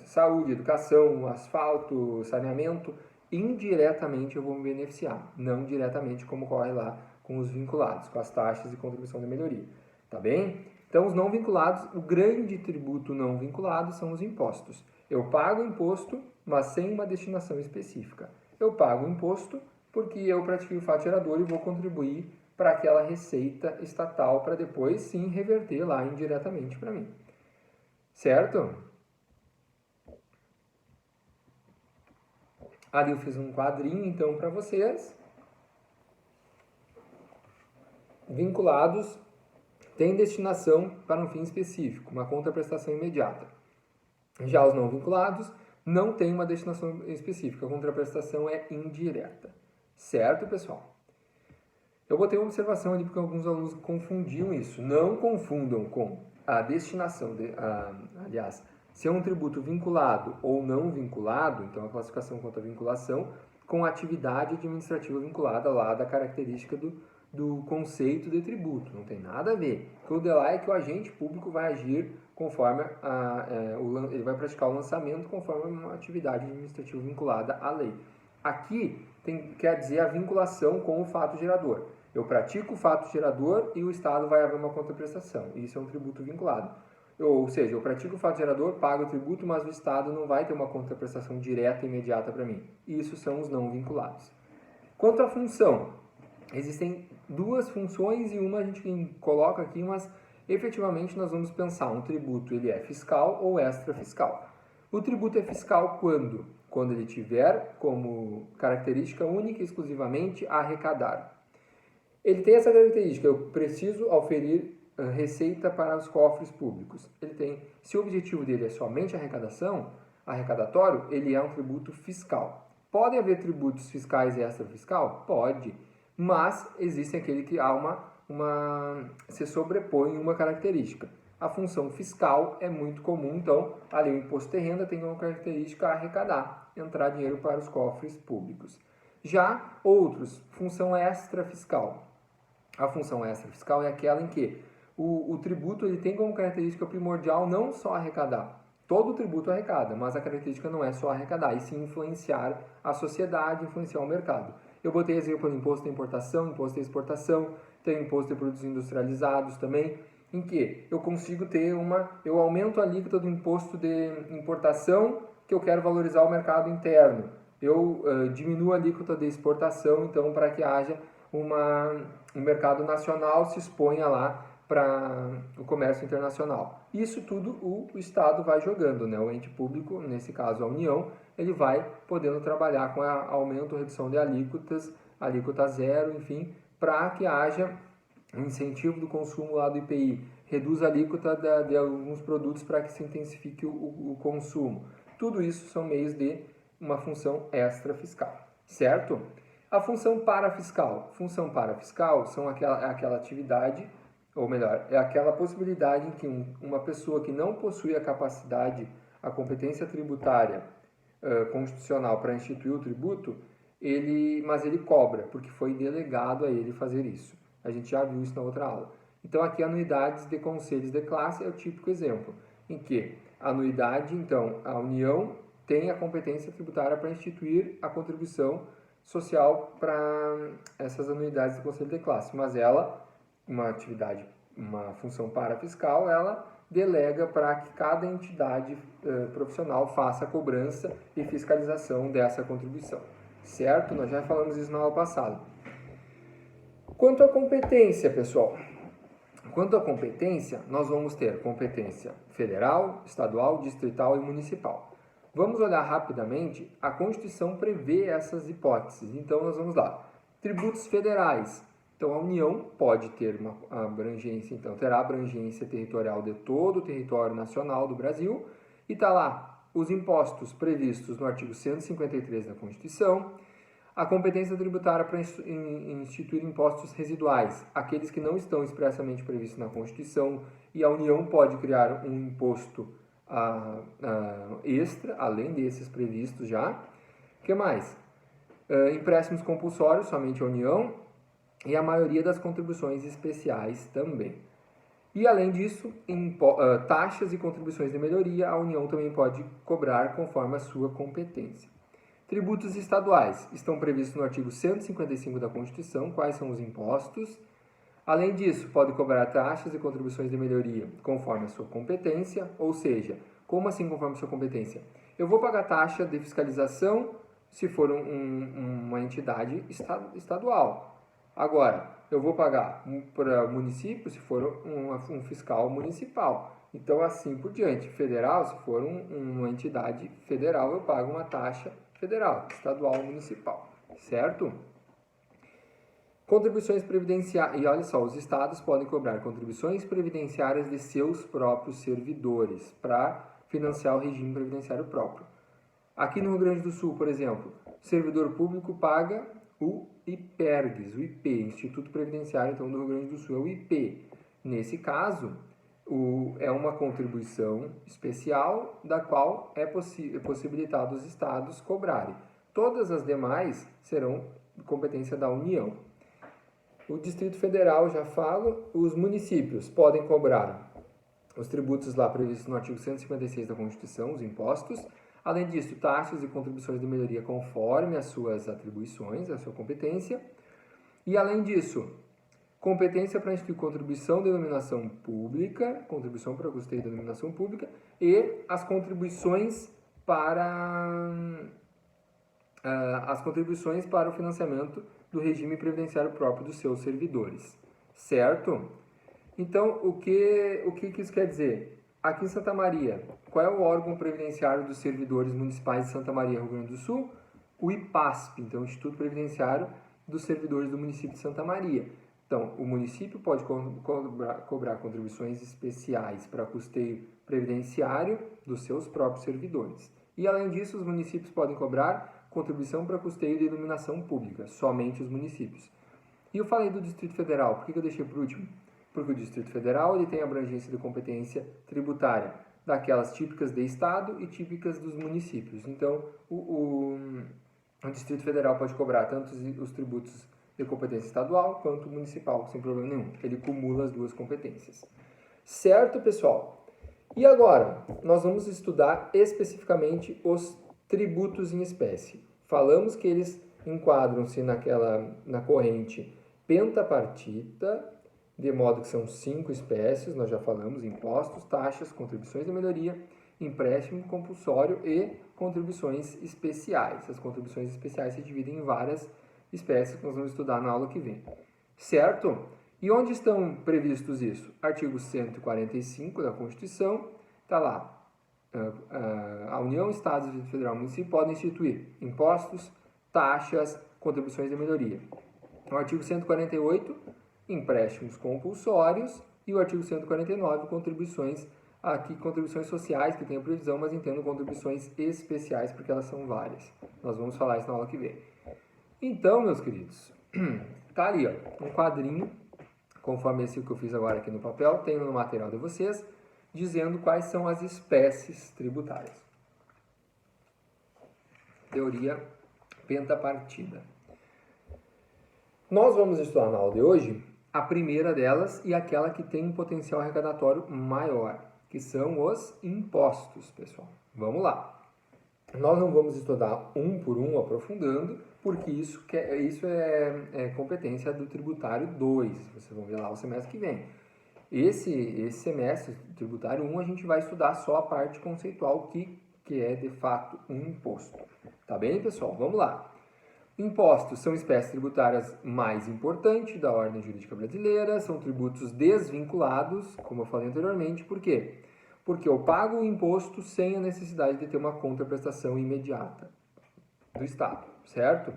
saúde, educação, asfalto, saneamento. Indiretamente eu vou me beneficiar, não diretamente como ocorre lá com os vinculados, com as taxas e contribuição de melhoria. Tá bem? Então, os não vinculados, o grande tributo não vinculado são os impostos. Eu pago o imposto, mas sem uma destinação específica. Eu pago o imposto porque eu pratiquei o fato gerador e vou contribuir para aquela receita estatal para depois sim reverter lá indiretamente para mim. Certo? Ali eu fiz um quadrinho então para vocês. Vinculados têm destinação para um fim específico, uma contraprestação imediata. Já os não vinculados não têm uma destinação específica, a contraprestação é indireta. Certo, pessoal? Eu botei uma observação ali porque alguns alunos confundiam isso. Não confundam com a destinação, aliás, se é um tributo vinculado ou não vinculado, então a classificação quanto à vinculação, com a atividade administrativa vinculada lá da característica do conceito de tributo. Não tem nada a ver. Tudo lá é que o agente público vai agir conforme ele vai praticar o lançamento conforme uma atividade administrativa vinculada à lei. Aqui quer dizer a vinculação com o fato gerador. Eu pratico o fato gerador e o Estado vai haver uma contraprestação. Isso é um tributo vinculado. Ou seja, eu pratico o fato gerador, pago o tributo, mas o Estado não vai ter uma contraprestação direta e imediata para mim. Isso são os não vinculados. Quanto à função, existem duas funções e uma a gente coloca aqui, mas efetivamente nós vamos pensar, um tributo ele é fiscal ou extrafiscal. O tributo é fiscal quando? Quando ele tiver como característica única e exclusivamente arrecadar. Ele tem essa característica, eu preciso oferir receita para os cofres públicos. Ele tem, se o objetivo dele é somente arrecadatório, ele é um tributo fiscal. Podem haver tributos fiscais e extrafiscal? Pode, mas existe aquele que há se sobrepõe uma característica. A função fiscal é muito comum, então, ali o imposto de renda tem uma característica arrecadar, entrar dinheiro para os cofres públicos. Já outros, função extrafiscal. A função extrafiscal é aquela em que o tributo ele tem como característica primordial não só arrecadar. Todo tributo arrecada, mas a característica não é só arrecadar, e sim influenciar a sociedade, influenciar o mercado. Eu botei exemplo do imposto de importação, imposto de exportação, tem imposto de produtos industrializados também, em que eu consigo ter eu aumento a alíquota do imposto de importação que eu quero valorizar o mercado interno. Eu diminuo a alíquota de exportação, então, para que haja um mercado nacional se exponha lá para o comércio internacional. Isso tudo o Estado vai jogando, né? O ente público, nesse caso a União, ele vai podendo trabalhar com aumento ou redução de alíquotas, alíquota zero, enfim, para que haja um incentivo do consumo lá do IPI, reduz a alíquota de alguns produtos para que se intensifique o consumo. Tudo isso são meios de uma função extrafiscal, certo? A função parafiscal. Função parafiscal são aquela atividade ou melhor, é aquela possibilidade em que uma pessoa que não possui a capacidade, a competência tributária constitucional para instituir o tributo, mas ele cobra, porque foi delegado a ele fazer isso. A gente já viu isso na outra aula. Então, aqui, anuidades de conselhos de classe é o típico exemplo, em que a anuidade, então, a União tem a competência tributária para instituir a contribuição social para essas anuidades de conselho de classe, mas ela, uma atividade, uma função parafiscal, ela delega para que cada entidade profissional faça a cobrança e fiscalização dessa contribuição. Certo? Nós já falamos isso na aula passada. Quanto à competência, pessoal. Quanto à competência, nós vamos ter competência federal, estadual, distrital e municipal. Vamos olhar rapidamente, a Constituição prevê essas hipóteses. Então, nós vamos lá. Tributos federais. Então, a União pode ter uma abrangência, então, terá abrangência territorial de todo o território nacional do Brasil. E está lá os impostos previstos no artigo 153 da Constituição. A competência tributária para instituir impostos residuais, aqueles que não estão expressamente previstos na Constituição, e a União pode criar um imposto extra, além desses previstos já. O que mais? Empréstimos compulsórios, somente a União, e a maioria das contribuições especiais também. E, além disso, taxas e contribuições de melhoria, a União também pode cobrar conforme a sua competência. Tributos estaduais estão previstos no artigo 155 da Constituição, quais são os impostos. Além disso, pode cobrar taxas e contribuições de melhoria conforme a sua competência, ou seja, como assim conforme a sua competência? Eu vou pagar taxa de fiscalização se for uma entidade estadual. Agora, eu vou pagar para o município se for um fiscal municipal. Então, assim por diante. Federal, se for uma entidade federal, eu pago uma taxa federal, estadual ou municipal, certo? Contribuições previdenciárias. E olha só, os estados podem cobrar contribuições previdenciárias de seus próprios servidores para financiar o regime previdenciário próprio. Aqui no Rio Grande do Sul, por exemplo, o servidor público paga o IPERGS, o IP, Instituto Previdenciário então, do Rio Grande do Sul, é o IP. Nesse caso, é uma contribuição especial da qual é possibilitado os estados cobrarem. Todas as demais serão competência da União. O Distrito Federal, já falo, os municípios podem cobrar os tributos lá previstos no artigo 156 da Constituição, os impostos. Além disso, taxas e contribuições de melhoria conforme as suas atribuições, a sua competência. E, além disso, competência para instituir contribuição de iluminação pública, contribuição para custeio da iluminação pública e as contribuições para o financiamento do regime previdenciário próprio dos seus servidores, certo? Então, o que isso quer dizer? Aqui em Santa Maria, qual é o órgão previdenciário dos servidores municipais de Santa Maria, Rio Grande do Sul? O IPASP, então, o Instituto Previdenciário dos Servidores do município de Santa Maria. Então, o município pode cobrar contribuições especiais para custeio previdenciário dos seus próprios servidores. E, além disso, os municípios podem cobrar contribuição para custeio de iluminação pública, somente os municípios. E eu falei do Distrito Federal, por que eu deixei por último? Porque o Distrito Federal ele tem abrangência de competência tributária, daquelas típicas de Estado e típicas dos municípios. Então, o Distrito Federal pode cobrar tanto os tributos de competência estadual quanto municipal, sem problema nenhum. Ele cumula as duas competências. Certo, pessoal? E agora, nós vamos estudar especificamente os tributos em espécie. Falamos que eles enquadram-se na corrente pentapartita, de modo que são 5 espécies, nós já falamos, impostos, taxas, contribuições de melhoria, empréstimo compulsório e contribuições especiais. As contribuições especiais se dividem em várias espécies que nós vamos estudar na aula que vem. Certo? E onde estão previstos isso? Artigo 145 da Constituição, está lá. A União, Estados, Distrito Federal e Município podem instituir impostos, taxas, contribuições de melhoria. O artigo 148, empréstimos compulsórios, e o artigo 149, contribuições sociais, que tem a previsão, mas entendo contribuições especiais, porque elas são várias. Nós vamos falar isso na aula que vem. Então, meus queridos, tá ali, ó, um quadrinho conforme esse que eu fiz agora aqui no papel, tem no material de vocês, dizendo quais são as espécies tributárias. Teoria pentapartida. Nós vamos estudar na aula de hoje a primeira delas e aquela que tem um potencial arrecadatório maior, que são os impostos, pessoal. Vamos lá. Nós não vamos estudar um por um, aprofundando, porque isso é competência do tributário 2. Vocês vão ver lá o semestre que vem. Esse semestre, tributário 1, a gente vai estudar só a parte conceitual, que é de fato um imposto. Tá bem, pessoal? Vamos lá. Impostos são espécies tributárias mais importantes da ordem jurídica brasileira, são tributos desvinculados, como eu falei anteriormente. Por quê? Porque eu pago o imposto sem a necessidade de ter uma contraprestação imediata do Estado, certo?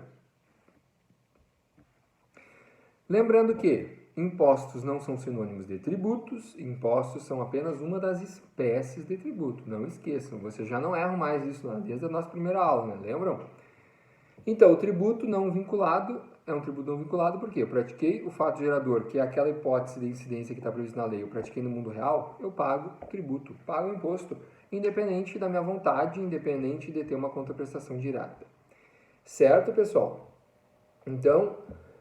Lembrando que impostos não são sinônimos de tributos, impostos são apenas uma das espécies de tributo. Não esqueçam, vocês já não erram mais isso lá desde a nossa primeira aula, né? Lembram? Então, o tributo não vinculado é um tributo não vinculado porque eu pratiquei o fato gerador, que é aquela hipótese de incidência que está prevista na lei, eu pratiquei no mundo real, eu pago tributo, pago imposto, independente da minha vontade, independente de ter uma contraprestação direta. Certo, pessoal? Então,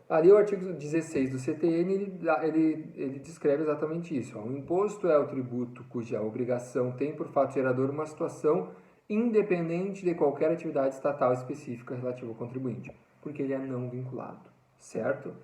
ali o artigo 16 do CTN, ele descreve exatamente isso. O imposto é o tributo cuja obrigação tem por fato gerador uma situação independente de qualquer atividade estatal específica relativa ao contribuinte, porque ele é não vinculado, certo?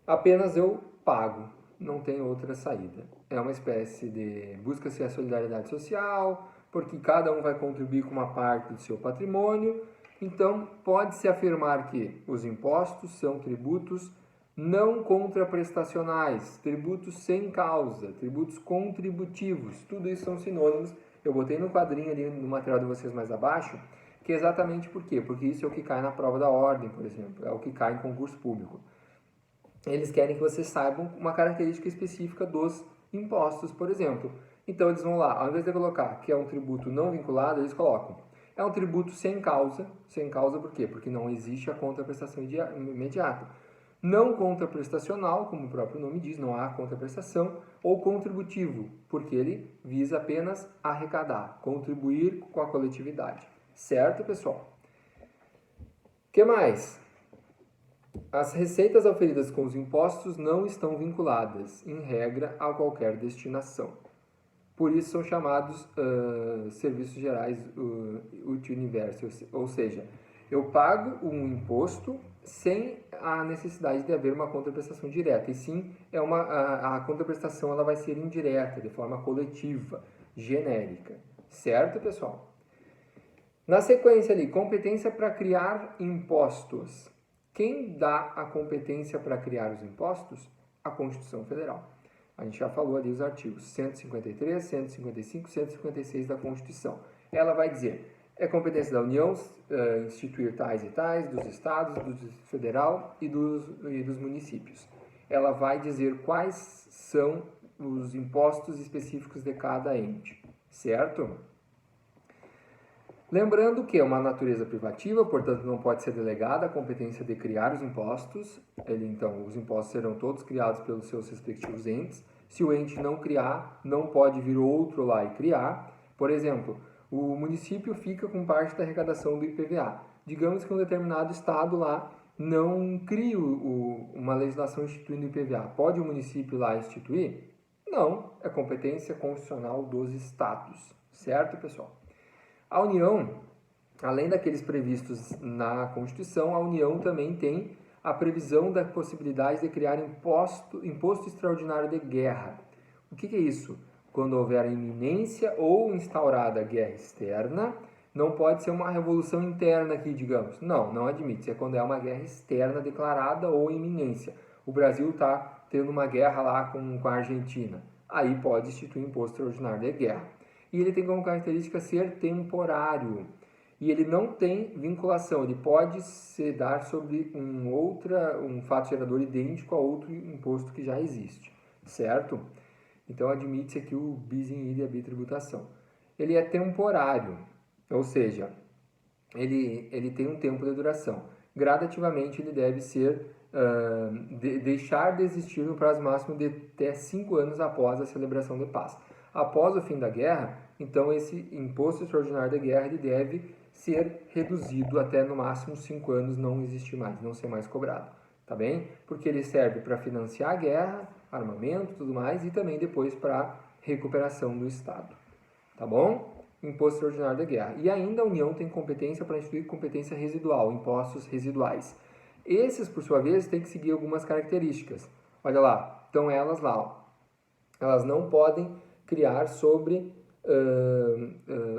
Apenas eu pago, não tem outra saída. É uma espécie de busca-se a solidariedade social, porque cada um vai contribuir com uma parte do seu patrimônio. Então, pode-se afirmar que os impostos são tributos não contraprestacionais, tributos sem causa, tributos contributivos, tudo isso são sinônimos. Eu botei no quadrinho ali no material de vocês mais abaixo, que é exatamente por quê? Porque isso é o que cai na prova da ordem, por exemplo, é o que cai em concurso público. Eles querem que vocês saibam uma característica específica dos impostos, por exemplo. Então, eles vão lá, ao invés de colocar que é um tributo não vinculado, eles colocam é um tributo sem causa por quê? Porque não existe a contraprestação imediata. Não contraprestacional, como o próprio nome diz, não há contraprestação, ou contributivo, porque ele visa apenas arrecadar, contribuir com a coletividade. Certo, pessoal? O que mais? As receitas auferidas com os impostos não estão vinculadas, em regra, a qualquer destinação. Por isso são chamados serviços gerais universo, ou seja, eu pago um imposto sem a necessidade de haver uma contraprestação direta, e sim a contraprestação ela vai ser indireta, de forma coletiva, genérica. Certo, pessoal? Na sequência ali, competência para criar impostos. Quem dá a competência para criar os impostos? A Constituição Federal. A gente já falou ali os artigos 153, 155, 156 da Constituição. Ela vai dizer, é competência da União instituir tais e tais, dos estados, do Distrito Federal e dos municípios. Ela vai dizer quais são os impostos específicos de cada ente, certo? Lembrando que é uma natureza privativa, portanto não pode ser delegada a competência de criar os impostos. Então, os impostos serão todos criados pelos seus respectivos entes. Se o ente não criar, não pode vir outro lá e criar. Por exemplo, o município fica com parte da arrecadação do IPVA. Digamos que um determinado estado lá não cria uma legislação instituindo o IPVA. Pode o município lá instituir? Não, é competência constitucional dos estados. Certo, pessoal? A União, além daqueles previstos na Constituição, a União também tem a previsão da possibilidade de criar imposto extraordinário de guerra. O que é isso? Quando houver iminência ou instaurada guerra externa, não pode ser uma revolução interna aqui, digamos. Não admite. É quando é uma guerra externa declarada ou iminência. O Brasil está tendo uma guerra lá com a Argentina. Aí pode instituir imposto extraordinário de guerra. E ele tem como característica ser temporário. E ele não tem vinculação, ele pode se dar sobre um fato gerador idêntico a outro imposto que já existe, certo? Então, admite-se aqui o bis in idem bitributação. Ele é temporário, ou seja, ele tem um tempo de duração. Gradativamente, ele deve ser deixar de existir no prazo máximo de até 5 anos após a celebração de paz. Após o fim da guerra, então esse imposto extraordinário de guerra ele deve ser reduzido até no máximo 5 anos não existir mais, não ser mais cobrado, tá bem? Porque ele serve para financiar a guerra, armamento, tudo mais, e também depois para recuperação do Estado, tá bom? Imposto extraordinário de guerra. E ainda a União tem competência para instituir competência residual, impostos residuais. Esses, por sua vez, têm que seguir algumas características. Olha lá, estão elas lá, ó. Elas não podem criar sobre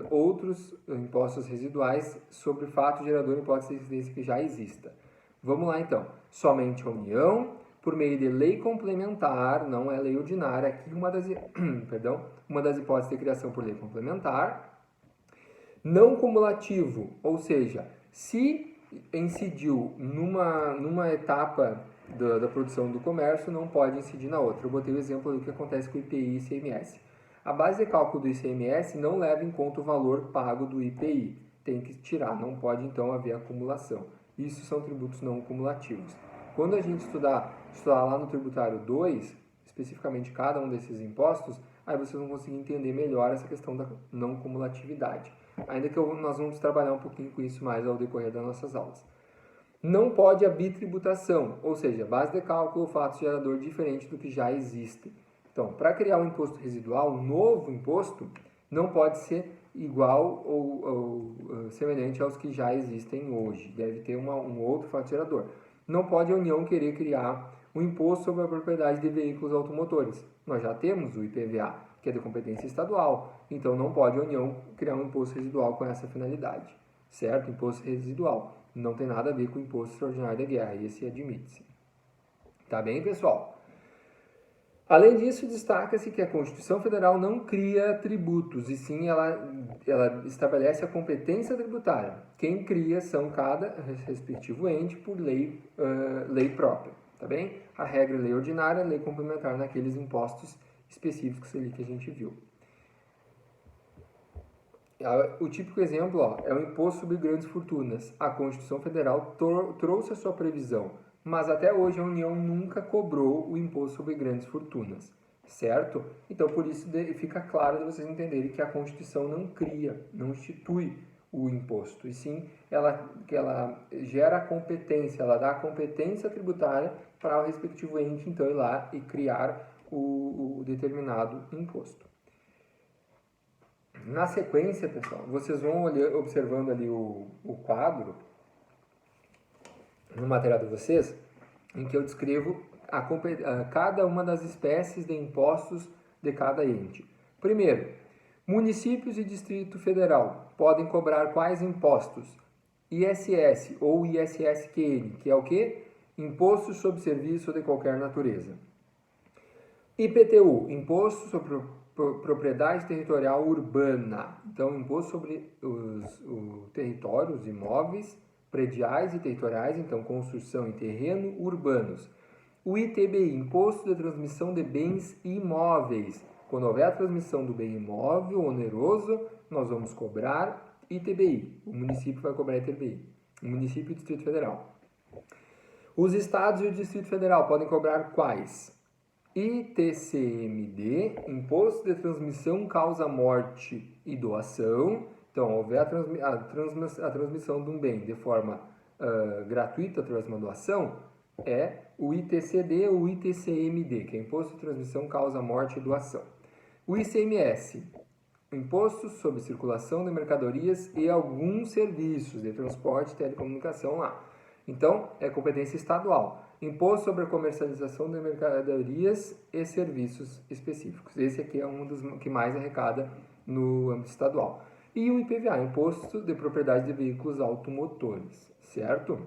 outros impostos residuais sobre fato gerador de hipótese de incidência que já exista. Vamos lá então. Somente a União, por meio de lei complementar, não é lei ordinária, aqui uma das hipóteses de criação por lei complementar. Não cumulativo, ou seja, se incidiu numa etapa da produção do comércio, não pode incidir na outra. Eu botei o exemplo do que acontece com o IPI e ICMS. A base de cálculo do ICMS não leva em conta o valor pago do IPI. Tem que tirar, não pode então haver acumulação. Isso são tributos não cumulativos. Quando a gente estudar lá no tributário 2, especificamente cada um desses impostos, aí vocês vão conseguir entender melhor essa questão da não cumulatividade. Ainda que nós vamos trabalhar um pouquinho com isso mais ao decorrer das nossas aulas. Não pode haver tributação, ou seja, base de cálculo ou fato gerador diferente do que já existe. Então, para criar um imposto residual, um novo imposto, não pode ser igual ou semelhante aos que já existem hoje. Deve ter um outro fato gerador. Não pode a União querer criar um imposto sobre a propriedade de veículos automotores. Nós já temos o IPVA, que é de competência estadual. Então, não pode a União criar um imposto residual com essa finalidade. Certo? Imposto residual. Não tem nada a ver com o imposto extraordinário de guerra. Esse admite-se. Tá bem, pessoal? Além disso, destaca-se que a Constituição Federal não cria tributos, e sim ela estabelece a competência tributária. Quem cria são cada respectivo ente por lei própria, tá bem? A regra é lei ordinária, lei complementar naqueles impostos específicos ali que a gente viu. O típico exemplo é o imposto sobre grandes fortunas. A Constituição Federal trouxe a sua previsão, mas até hoje a União nunca cobrou o imposto sobre grandes fortunas, certo? Então, por isso fica claro de vocês entenderem que a Constituição não cria, não institui o imposto, e sim ela gera a competência, ela dá a competência tributária para o respectivo ente, então, ir lá e criar o determinado imposto. Na sequência, pessoal, vocês vão observando ali o quadro no material de vocês, em que eu descrevo cada uma das espécies de impostos de cada ente. Primeiro, municípios e Distrito Federal podem cobrar quais impostos? ISS ou ISSQN, que é o quê? Imposto sobre serviço de qualquer natureza. IPTU, Imposto sobre Propriedade Territorial Urbana. Então, imposto sobre os territórios, imóveis, prediais e territoriais, então construção e terreno urbanos. O ITBI, Imposto de Transmissão de Bens Imóveis. Quando houver a transmissão do bem imóvel oneroso, nós vamos cobrar ITBI. O município vai cobrar ITBI. O município e o Distrito Federal. Os estados e o Distrito Federal podem cobrar quais? ITCMD, Imposto de Transmissão, Causa, Morte e Doação. Então, houver a transmissão de um bem de forma gratuita através de uma doação, é o ITCD ou ITCMD, que é Imposto de Transmissão, Causa, Morte e Doação. O ICMS, Imposto sobre Circulação de Mercadorias e alguns serviços de transporte e telecomunicação lá. Então, é competência estadual. Imposto sobre a comercialização de mercadorias e serviços específicos. Esse aqui é um dos que mais arrecada no âmbito estadual. E o IPVA, Imposto de Propriedade de Veículos Automotores, certo?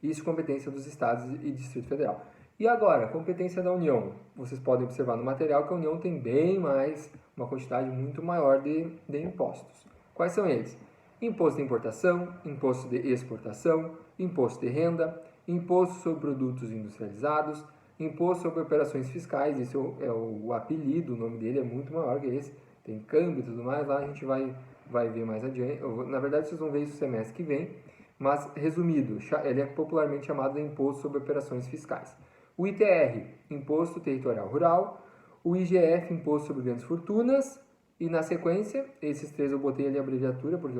Isso competência dos estados e Distrito Federal. E agora, competência da União. Vocês podem observar no material que a União tem bem mais, uma quantidade muito maior de impostos. Quais são eles? Imposto de importação, imposto de exportação, imposto de renda, imposto sobre produtos industrializados, imposto sobre operações fiscais, esse é o apelido, o nome dele é muito maior que esse, tem câmbio e tudo mais, lá a gente vai ver mais adiante, na verdade vocês vão ver isso no semestre que vem, mas resumido, ele é popularmente chamado de Imposto sobre Operações Fiscais. O ITR, Imposto Territorial Rural, o IGF, Imposto sobre Grandes Fortunas, e na sequência, esses três eu botei ali a abreviatura, porque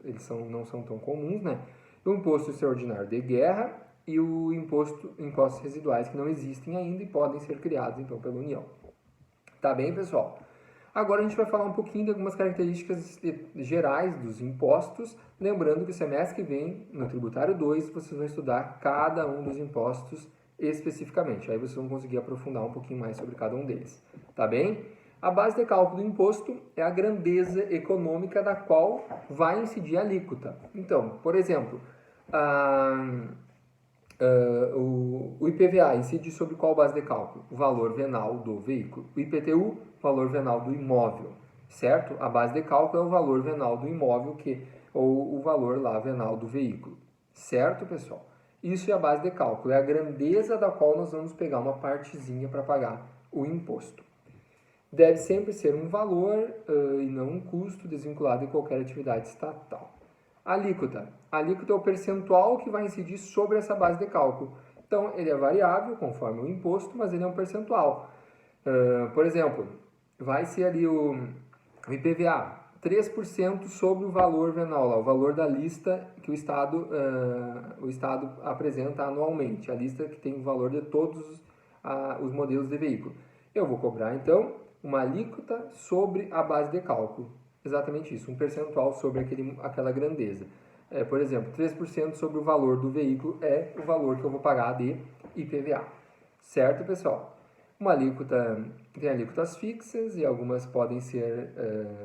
eles não são tão comuns, né? O Imposto Extraordinário de Guerra e o Impostos Residuais, que não existem ainda e podem ser criados, então, pela União. Tá bem, pessoal? Agora a gente vai falar um pouquinho de algumas características gerais dos impostos, lembrando que o semestre que vem, no Tributário 2, vocês vão estudar cada um dos impostos especificamente. Aí vocês vão conseguir aprofundar um pouquinho mais sobre cada um deles. Tá bem? A base de cálculo do imposto é a grandeza econômica da qual vai incidir a alíquota. Então, por exemplo, o IPVA incide sobre qual base de cálculo? O valor venal do veículo. O IPTU, valor venal do imóvel, certo? A base de cálculo é o valor venal do imóvel ou o valor lá venal do veículo, certo, pessoal? Isso é a base de cálculo, é a grandeza da qual nós vamos pegar uma partezinha para pagar o imposto. Deve sempre ser um valor e não um custo desvinculado de qualquer atividade estatal. Alíquota. Alíquota é o percentual que vai incidir sobre essa base de cálculo. Então, ele é variável conforme o imposto, mas ele é um percentual. Por exemplo, vai ser ali o IPVA, 3% sobre o valor venal, lá, o valor da lista que o Estado apresenta anualmente, a lista que tem o valor de todos os modelos de veículo. Eu vou cobrar, então, uma alíquota sobre a base de cálculo. Exatamente isso, um percentual sobre aquela grandeza. Por exemplo, 3% sobre o valor do veículo é o valor que eu vou pagar de IPVA. Certo, pessoal? Uma alíquota tem alíquotas fixas e algumas podem ser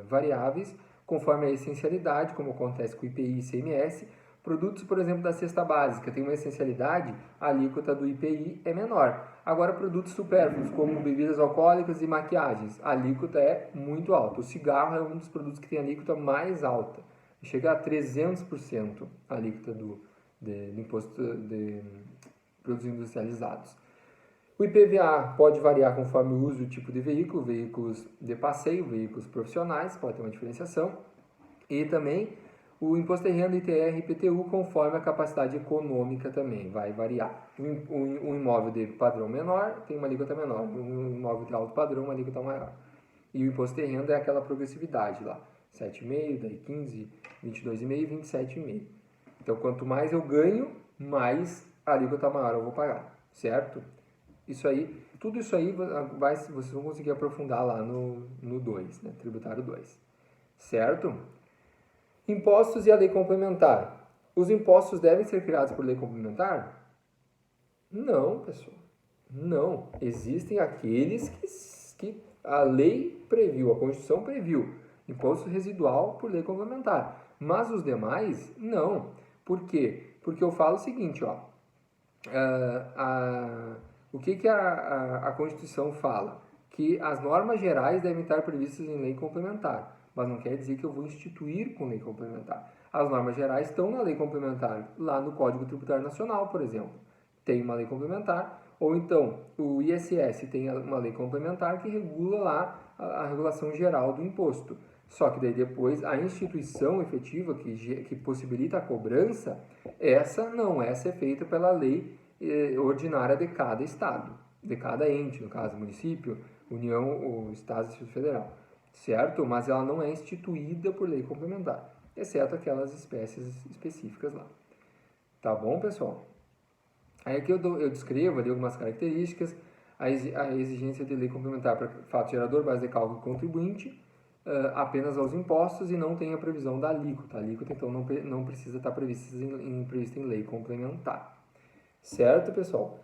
variáveis, conforme a essencialidade, como acontece com o IPI e ICMS. Produtos, por exemplo, da cesta básica tem uma essencialidade, a alíquota do IPI é menor. Agora, produtos supérfluos, como bebidas alcoólicas e maquiagens, a alíquota é muito alta. O cigarro é um dos produtos que tem a alíquota mais alta. Chega a 300% a alíquota do imposto de produtos industrializados. O IPVA pode variar conforme o uso e o tipo de veículo, veículos de passeio, veículos profissionais, pode ter uma diferenciação. E também o imposto de renda, ITR e IPTU, conforme a capacidade econômica também, vai variar. Um imóvel de padrão menor tem uma alíquota menor, um imóvel de alto padrão, uma alíquota maior. E o imposto de renda é aquela progressividade lá, 7,5%, daí 15%, 22,5% e 27,5%. Então, quanto mais eu ganho, mais a alíquota maior eu vou pagar, certo? Tudo isso aí vocês vão conseguir aprofundar lá no 2, né? Tributário 2, certo? Impostos e a lei complementar. Os impostos devem ser criados por lei complementar? Não, pessoal. Não. Existem aqueles que a lei previu, a Constituição previu. Imposto residual por lei complementar. Mas os demais, não. Por quê? Porque eu falo o seguinte, ó. O que a Constituição fala? Que as normas gerais devem estar previstas em lei complementar. Mas não quer dizer que eu vou instituir com lei complementar. As normas gerais estão na lei complementar, lá no Código Tributário Nacional, por exemplo. Tem uma lei complementar, ou então o ISS tem uma lei complementar que regula lá a regulação geral do imposto. Só que daí depois a instituição efetiva que possibilita a cobrança, essa é feita pela lei ordinária de cada estado, de cada ente, no caso município, União, ou Estado e Distrito Federal. Certo? Mas ela não é instituída por lei complementar, exceto aquelas espécies específicas lá. Tá bom, pessoal? Aí aqui eu descrevo ali algumas características, a exigência de lei complementar para fato gerador, base de cálculo e contribuinte, apenas aos impostos e não tem a previsão da alíquota. A alíquota, então, não precisa estar prevista em lei complementar. Certo, pessoal?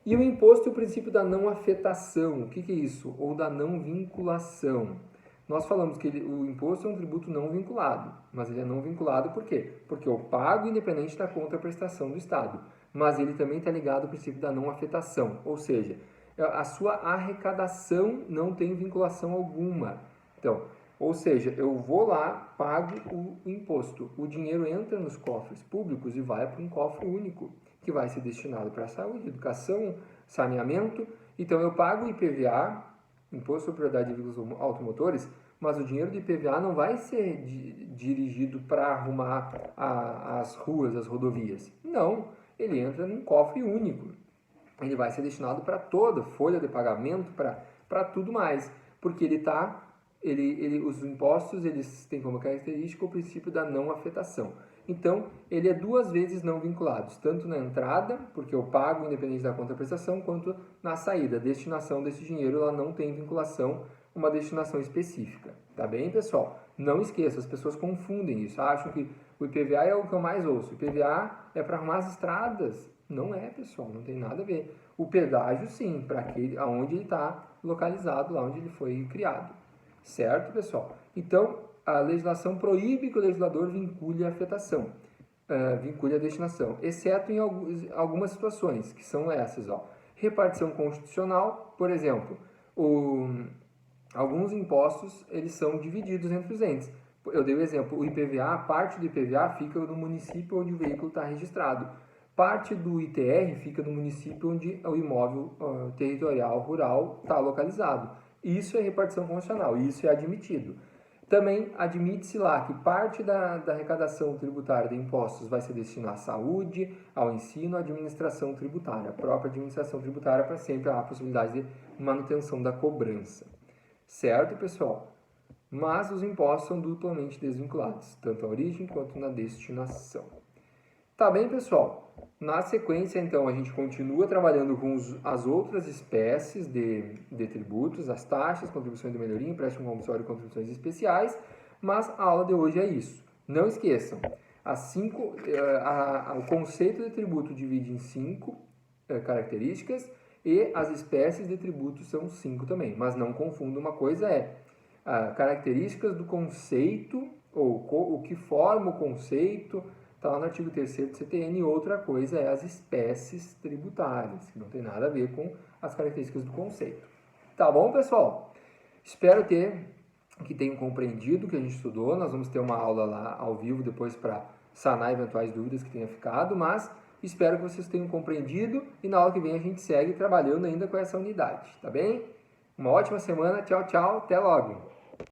E o imposto e o princípio da não afetação. O que é isso? Ou da não vinculação. Nós falamos que o imposto é um tributo não vinculado, mas ele é não vinculado por quê? Porque eu pago independente da contraprestação do Estado, mas ele também está ligado ao princípio da não afetação, ou seja, a sua arrecadação não tem vinculação alguma. Então, ou seja, eu vou lá, pago o imposto, o dinheiro entra nos cofres públicos e vai para um cofre único, que vai ser destinado para saúde, educação, saneamento. Então, eu pago o IPVA, Imposto sobre Propriedade de Veículos Automotores, mas o dinheiro do IPVA não vai ser dirigido para arrumar as ruas, as rodovias. Não, ele entra num cofre único. Ele vai ser destinado para toda folha de pagamento, para tudo mais, porque os impostos eles têm como característica o princípio da não afetação. Então, ele é 2 vezes não vinculado, tanto na entrada, porque eu pago independente da contraprestação, quanto na saída. A destinação desse dinheiro ela não tem vinculação, uma destinação específica. Tá bem, pessoal? Não esqueça, as pessoas confundem isso, acham que o IPVA é o que eu mais ouço. O IPVA é para arrumar as estradas. Não é, pessoal, não tem nada a ver. O pedágio, sim, para aquele onde ele está localizado, lá onde ele foi criado. Certo, pessoal? Então, a legislação proíbe que o legislador vincule a afetação, vincule a destinação, exceto em algumas situações, que são essas, ó. Repartição constitucional, por exemplo, alguns impostos, eles são divididos entre os entes. Eu dei o exemplo, o IPVA, parte do IPVA fica no município onde o veículo está registrado. Parte do ITR fica no município onde o imóvel territorial rural está localizado. Isso é repartição constitucional, isso é admitido. Também admite-se lá que parte da arrecadação tributária de impostos vai ser destinada à saúde, ao ensino, à administração tributária. A própria administração tributária para sempre há a possibilidade de manutenção da cobrança. Certo, pessoal? Mas os impostos são duplamente desvinculados, tanto a origem quanto na destinação. Tá bem, pessoal? Na sequência, então, a gente continua trabalhando com as outras espécies de tributos, as taxas, contribuições de melhoria, empréstimo compulsório e contribuições especiais, mas a aula de hoje é isso. Não esqueçam, o conceito de tributo divide em 5 características e as espécies de tributo são 5 também, mas não confunda, uma coisa características do conceito, ou o que forma o conceito, está lá no artigo 3º do CTN, e outra coisa é as espécies tributárias, que não tem nada a ver com as características do conceito. Tá bom, pessoal? Espero que tenham compreendido o que a gente estudou. Nós vamos ter uma aula lá ao vivo depois para sanar eventuais dúvidas que tenha ficado, mas espero que vocês tenham compreendido e na aula que vem a gente segue trabalhando ainda com essa unidade, tá bem? Uma ótima semana, tchau, tchau, até logo!